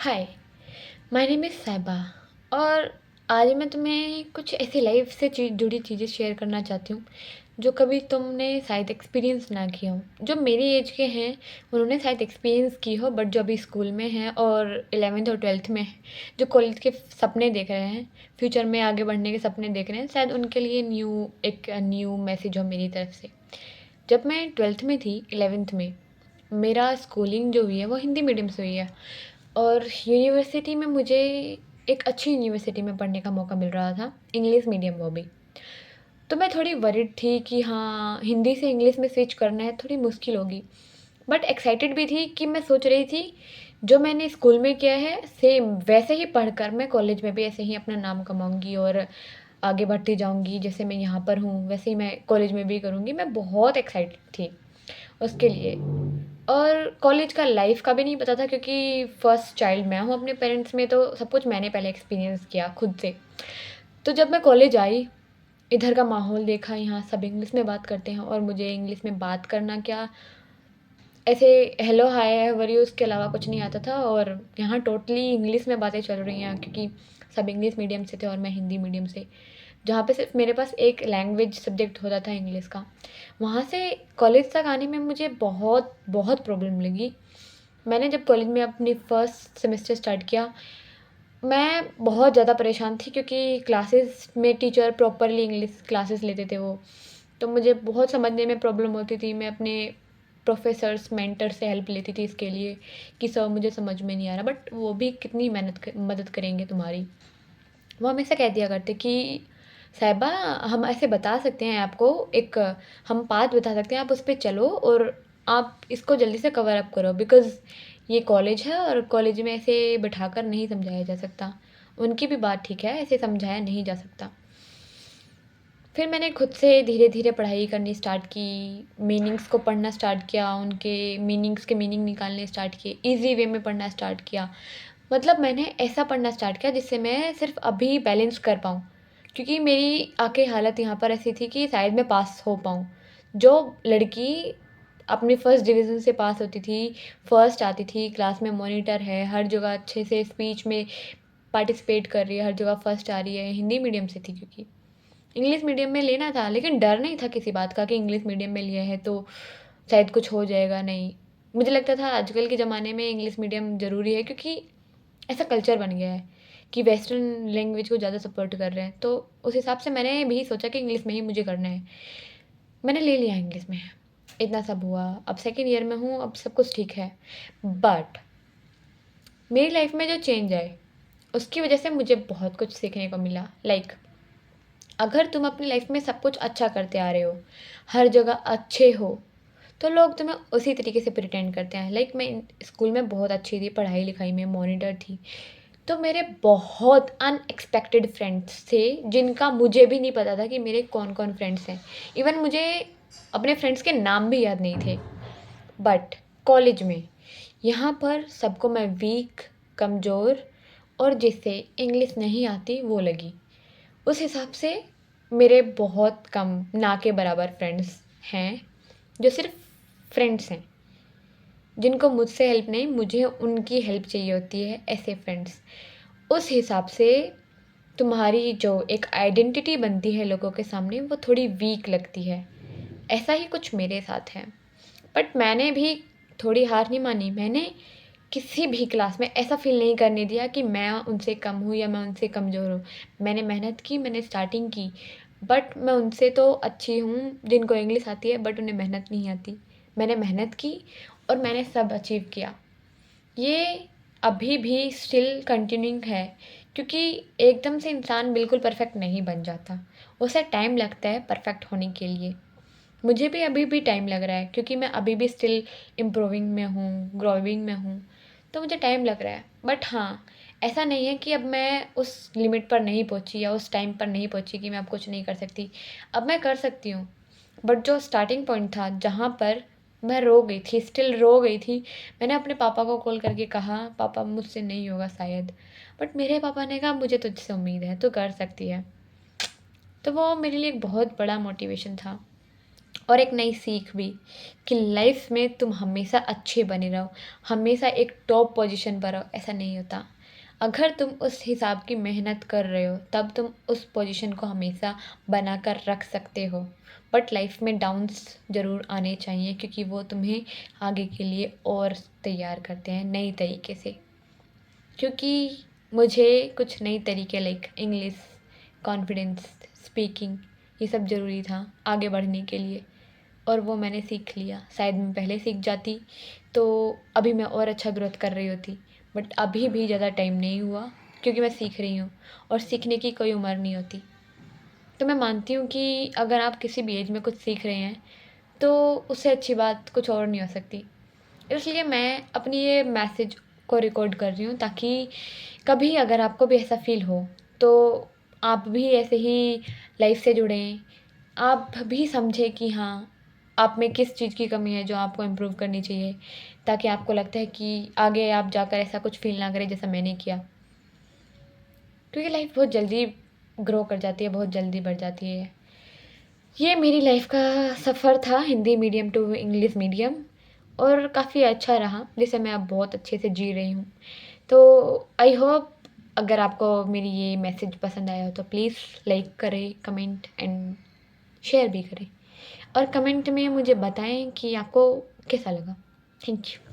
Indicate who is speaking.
Speaker 1: Hi, my name is साहिबा और आज मैं तुम्हें कुछ ऐसी लाइफ से जुड़ी चीज़ें शेयर करना चाहती हूँ जो कभी तुमने शायद एक्सपीरियंस ना किया हो। जो मेरी एज के हैं उन्होंने शायद एक्सपीरियंस की हो, बट जो अभी स्कूल में हैं और 11th और 12th में हैं, जो कॉलेज के सपने देख रहे हैं, फ्यूचर में आगे बढ़ने के सपने देख रहे हैं, शायद उनके लिए न्यू मैसेज हो मेरी तरफ से। जब मैं 12th में थी, 11th में मेरा स्कूलिंग जो हुई है वो हिंदी मीडियम से हुई है और यूनिवर्सिटी में मुझे एक अच्छी यूनिवर्सिटी में पढ़ने का मौका मिल रहा था, इंग्लिश मीडियम वो भी। तो मैं थोड़ी वरिड थी कि हाँ, हिंदी से इंग्लिश में स्विच करना है, थोड़ी मुश्किल होगी। बट एक्साइटेड भी थी कि मैं सोच रही थी जो मैंने स्कूल में किया है सेम वैसे ही पढ़कर मैं कॉलेज में भी ऐसे ही अपना नाम कमाऊँगी और आगे बढ़ती जाऊँगी। जैसे मैं यहाँ पर हूँ वैसे ही मैं कॉलेज में भी करूँगी। मैं बहुत एक्साइटेड थी उसके लिए। और कॉलेज का लाइफ का भी नहीं पता था क्योंकि फर्स्ट चाइल्ड मैं हूँ अपने पेरेंट्स में, तो सब कुछ मैंने पहले एक्सपीरियंस किया खुद से। तो जब मैं कॉलेज आई, इधर का माहौल देखा, यहाँ सब इंग्लिश में बात करते हैं और मुझे इंग्लिश में बात करना क्या, ऐसे hello hi how are you उसके अलावा कुछ नहीं आता था। और यहाँ टोटली इंग्लिश में बातें चल रही हैं क्योंकि सब इंग्लिश मीडियम से थे और मैं हिंदी मीडियम से, जहाँ पे सिर्फ मेरे पास एक लैंग्वेज सब्जेक्ट होता था इंग्लिश का। वहाँ से कॉलेज तक आने में मुझे बहुत बहुत प्रॉब्लम लगी। मैंने जब कॉलेज में अपनी फर्स्ट सेमेस्टर स्टार्ट किया, मैं बहुत ज़्यादा परेशान थी क्योंकि क्लासेस में टीचर प्रॉपरली इंग्लिश क्लासेस लेते थे वो, तो मुझे बहुत समझने में प्रॉब्लम होती थी। मैं अपने प्रोफेसर्स मेंटर से हेल्प लेती थी इसके लिए कि सर मुझे समझ में नहीं आ रहा, बट वो भी कितनी मदद करेंगे तुम्हारी। वो हमेशा कह दिया करते कि साहिबा, हम ऐसे बता सकते हैं आपको, एक हम पाथ बता सकते हैं, आप उस पे चलो और आप इसको जल्दी से कवर अप करो, बिकॉज़ ये कॉलेज है और कॉलेज में ऐसे बिठाकर नहीं समझाया जा सकता। उनकी भी बात ठीक है, ऐसे समझाया नहीं जा सकता। फिर मैंने खुद से धीरे धीरे पढ़ाई करनी स्टार्ट की, मीनिंग्स को पढ़ना स्टार्ट किया, उनके मीनिंग्स के मीनिंग निकालने स्टार्ट किए, ईजी वे में पढ़ना स्टार्ट किया। मतलब मैंने ऐसा पढ़ना स्टार्ट किया जिससे मैं सिर्फ अभी बैलेंस कर पाऊँ, क्योंकि मेरी आके हालत यहाँ पर ऐसी थी कि शायद मैं पास हो पाऊँ। जो लड़की अपनी फर्स्ट डिवीज़न से पास होती थी, फर्स्ट आती थी, क्लास में मॉनिटर है, हर जगह अच्छे से स्पीच में पार्टिसिपेट कर रही है, हर जगह फर्स्ट आ रही है, हिंदी मीडियम से थी क्योंकि इंग्लिश मीडियम में लेना था, लेकिन डर नहीं था किसी बात का कि इंग्लिश मीडियम में लिया है तो शायद कुछ हो जाएगा, नहीं। मुझे लगता था आजकल के ज़माने में इंग्लिश मीडियम ज़रूरी है क्योंकि ऐसा कल्चर बन गया है कि वेस्टर्न लैंग्वेज को ज़्यादा सपोर्ट कर रहे हैं, तो उस हिसाब से मैंने भी सोचा कि इंग्लिश में ही मुझे करना है। मैंने ले लिया इंग्लिश में। इतना सब हुआ, अब सेकेंड ईयर में हूँ, अब सब कुछ ठीक है। बट मेरी लाइफ में जो चेंज आए उसकी वजह से मुझे बहुत कुछ सीखने को मिला। लाइक अगर तुम अपनी लाइफ में सब कुछ अच्छा करते आ रहे हो, हर जगह अच्छे हो, तो लोग तुम्हें उसी तरीके से प्रिटेंड करते हैं। लाइक मैं स्कूल में बहुत अच्छी थी, पढ़ाई लिखाई में मॉनिटर थी, तो मेरे बहुत अनएक्सपेक्टेड फ्रेंड्स थे जिनका मुझे भी नहीं पता था कि मेरे कौन कौन फ्रेंड्स हैं। इवन मुझे अपने फ्रेंड्स के नाम भी याद नहीं थे। बट कॉलेज में यहाँ पर सबको मैं वीक, कमज़ोर और जिससे इंग्लिश नहीं आती वो लगी। उस हिसाब से मेरे बहुत कम, ना के बराबर फ्रेंड्स हैं, जो सिर्फ फ्रेंड्स हैं, जिनको मुझसे हेल्प नहीं, मुझे उनकी हेल्प चाहिए होती है, ऐसे फ्रेंड्स। उस हिसाब से तुम्हारी जो एक आइडेंटिटी बनती है लोगों के सामने, वो थोड़ी वीक लगती है। ऐसा ही कुछ मेरे साथ है। बट मैंने भी थोड़ी हार नहीं मानी। मैंने किसी भी क्लास में ऐसा फ़ील नहीं करने दिया कि मैं उनसे कम हूँ या मैं उनसे कमज़ोर हूँ। मैंने मेहनत की, मैंने स्टार्टिंग की, बट मैं उनसे तो अच्छी हूँ जिनको इंग्लिश आती है बट उन्हें मेहनत नहीं आती। मैंने मेहनत की और मैंने सब अचीव किया। ये अभी भी स्टिल कंटिन्यूइंग है क्योंकि एकदम से इंसान बिल्कुल परफेक्ट नहीं बन जाता। उसे टाइम लगता है परफेक्ट होने के लिए। मुझे भी अभी भी टाइम लग रहा है क्योंकि मैं अभी भी स्टिल इम्प्रूविंग में हूँ, ग्रोइंग में हूँ, तो मुझे टाइम लग रहा है। बट हाँ, ऐसा नहीं है कि अब मैं उस लिमिट पर नहीं पहुँची या उस टाइम पर नहीं पहुँची कि मैं अब कुछ नहीं कर सकती। अब मैं कर सकती हूँ। बट जो स्टार्टिंग पॉइंट था जहाँ पर मैं रो गई थी, स्टिल रो गई थी, मैंने अपने पापा को कॉल करके कहा, पापा मुझसे नहीं होगा शायद। बट मेरे पापा ने कहा मुझे तुझसे उम्मीद है, तू कर सकती है। तो वो मेरे लिए एक बहुत बड़ा मोटिवेशन था। और एक नई सीख भी कि लाइफ में तुम हमेशा अच्छे बने रहो, हमेशा एक टॉप पोजीशन पर रहो, ऐसा नहीं होता। अगर तुम उस हिसाब की मेहनत कर रहे हो तब तुम उस पोजीशन को हमेशा बना कर रख सकते हो। बट लाइफ में डाउन्स ज़रूर आने चाहिए, क्योंकि वो तुम्हें आगे के लिए और तैयार करते हैं नई तरीके से। क्योंकि मुझे कुछ नई तरीके लाइक इंग्लिश, कॉन्फिडेंस, स्पीकिंग, ये सब ज़रूरी था आगे बढ़ने के लिए, और वो मैंने सीख लिया। शायद मैं पहले सीख जाती तो अभी मैं और अच्छा ग्रोथ कर रही होती, बट अभी भी ज़्यादा टाइम नहीं हुआ, क्योंकि मैं सीख रही हूँ और सीखने की कोई उम्र नहीं होती। तो मैं मानती हूँ कि अगर आप किसी भी एज में कुछ सीख रहे हैं तो उससे अच्छी बात कुछ और नहीं हो सकती। इसलिए मैं अपनी ये मैसेज को रिकॉर्ड कर रही हूँ, ताकि कभी अगर आपको भी ऐसा फ़ील हो तो आप भी ऐसे ही लाइफ से जुड़ें। आप भी समझें कि हाँ, आप में किस चीज़ की कमी है जो आपको इम्प्रूव करनी चाहिए, ताकि आपको लगता है कि आगे आप जाकर ऐसा कुछ फ़ील ना करें जैसा मैंने किया। क्योंकि लाइफ बहुत जल्दी ग्रो कर जाती है, बहुत जल्दी बढ़ जाती है। ये मेरी लाइफ का सफ़र था Hindi medium to English medium, और काफ़ी अच्छा रहा, जिसे मैं अब बहुत अच्छे से जी रही हूँ। तो आई होप अगर आपको मेरी ये मैसेज पसंद आया हो तो प्लीज़ लाइक करें, कमेंट एंड शेयर भी करें, और कमेंट में मुझे बताएं कि आपको कैसा लगा। Thank you.